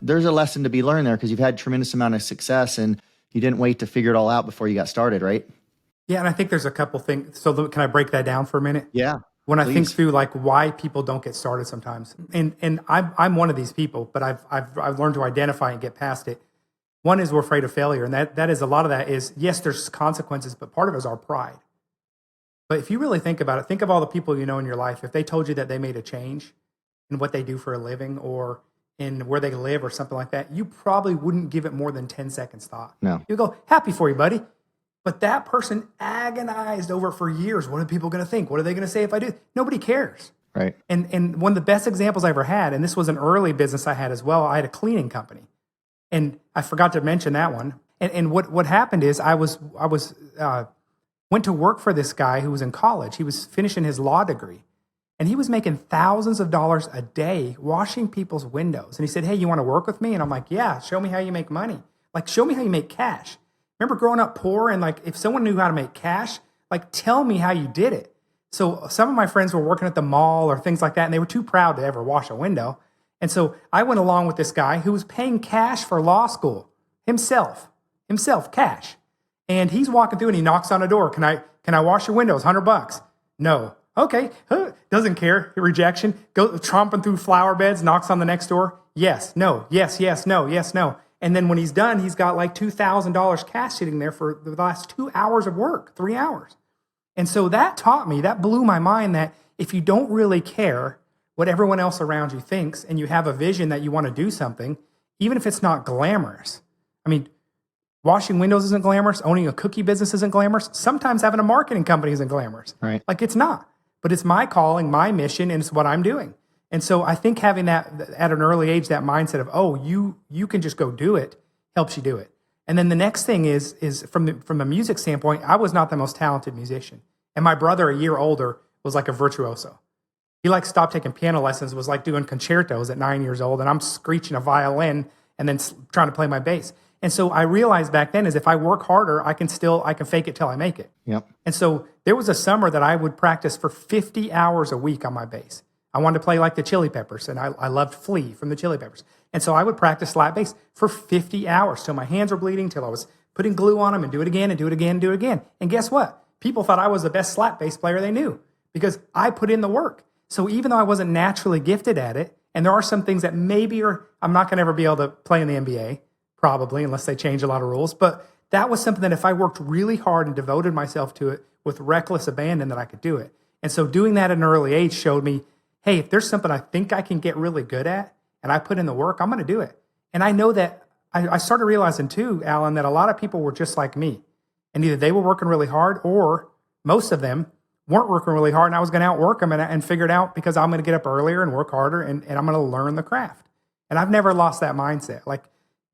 there's a lesson to be learned there because you've had tremendous amount of success and you didn't wait to figure it all out before you got started, right? Yeah, and I think there's a couple things. So can I break that down for a minute? Yeah, When I think please. through like why people don't get started sometimes, and I'm one of these people, but I've learned to identify and get past it. One is we're afraid of failure, and that is a lot of that is, yes, there's consequences, but part of it is our pride. But if you really think about it, think of all the people you know in your life. If they told you that they made a change in what they do for a living or in where they live or something like that, you probably wouldn't give it more than 10 seconds thought. No. You go, happy for you, buddy. But that person agonized over it for years. What are people going to think? What are they going to say if I do? Nobody cares. Right. And one of the best examples I ever had, and this was an early business I had as well, I had a cleaning company. And I forgot to mention that one. And what happened is I went to work for this guy who was in college. He was finishing his law degree. And he was making thousands of dollars a day washing people's windows. And he said, hey, you want to work with me? And I'm like, yeah, show me how you make money. Like, show me how you make cash. Remember growing up poor and like if someone knew how to make cash, like tell me how you did it. So some of my friends were working at the mall or things like that, and they were too proud to ever wash a window. And so I went along with this guy who was paying cash for law school himself, cash. And he's walking through and he knocks on a door. Can I wash your windows? $100. No. Okay. Doesn't care. Rejection. Go tromping through flower beds, knocks on the next door. Yes. No. Yes. Yes. No. Yes. No. And then when he's done, he's got like $2,000 cash sitting there for the last 2 hours of work, 3 hours. And so that taught me, that blew my mind that if you don't really care what everyone else around you thinks and you have a vision that you want to do something, even if it's not glamorous. I mean, washing windows isn't glamorous. Owning a cookie business isn't glamorous. Sometimes having a marketing company isn't glamorous. Right. Like it's not. But it's my calling, my mission, and it's what I'm doing. And so I think having that at an early age, that mindset of, oh, you can just go do it, helps you do it. And then the next thing is from a music standpoint, I was not the most talented musician. And my brother, a year older, was like a virtuoso. He like stopped taking piano lessons, was like doing concertos at 9 years old. And I'm screeching a violin and then trying to play my bass. And so I realized back then is if I work harder, I can fake it till I make it. Yep. And so there was a summer that I would practice for 50 hours a week on my bass. I wanted to play like the Chili Peppers, and I loved Flea from the Chili Peppers. And so I would practice slap bass for 50 hours till my hands were bleeding, till I was putting glue on them and do it again and do it again and do it again. And guess what? People thought I was the best slap bass player they knew because I put in the work. So even though I wasn't naturally gifted at it, and there are some things that maybe I'm not going to ever be able to play in the NBA, probably, unless they change a lot of rules. But that was something that if I worked really hard and devoted myself to it with reckless abandon, that I could do it. And so doing that at an early age showed me, hey, if there's something I think I can get really good at and I put in the work, I'm going to do it. And I know that I started realizing too, Alan, that a lot of people were just like me. And either they were working really hard or most of them weren't working really hard and I was going to outwork them and figure it out because I'm going to get up earlier and work harder and I'm going to learn the craft. And I've never lost that mindset. Like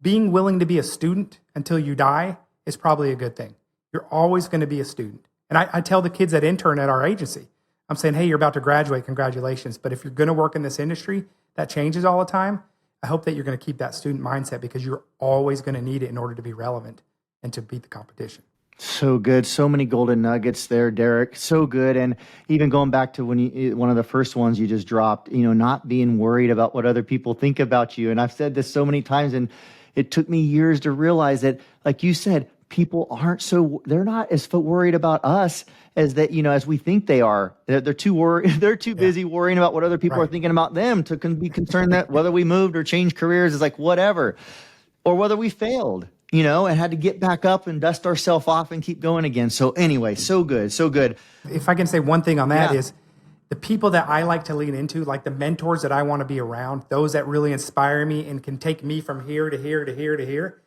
being willing to be a student until you die is probably a good thing. You're always going to be a student. And I tell the kids that intern at our agency, I'm saying, hey, you're about to graduate, congratulations. But if you're going to work in this industry that changes all the time, I hope that you're going to keep that student mindset because you're always going to need it in order to be relevant and to beat the competition. So good. So many golden nuggets there, Derek. So good. And even going back to one of the first ones you just dropped, not being worried about what other people think about you. And I've said this so many times, and it took me years to realize that, like you said, people they're not as worried about us as that, as we think they are. They're too worried. They're too busy worrying about what other people are thinking about them to be concerned that whether we moved or changed careers is like whatever, or whether we failed, and had to get back up and dust ourselves off and keep going again. So anyway, so good. So good. If I can say one thing on that is the people that I like to lean into, like the mentors that I want to be around, those that really inspire me and can take me from here to here to here to here,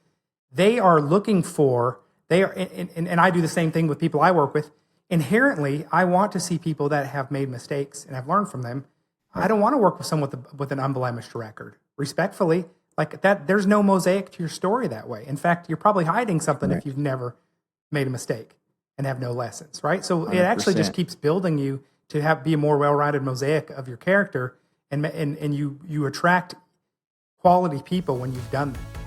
they are looking for, and I do the same thing with people I work with. Inherently, I want to see people that have made mistakes and have learned from them. I don't want to work with someone with an unblemished record. Respectfully, like that, there's no mosaic to your story that way. In fact, you're probably hiding something if you've never made a mistake and have no lessons, right? So 100%. It actually just keeps building you to be a more well-rounded mosaic of your character, and you attract quality people when you've done that.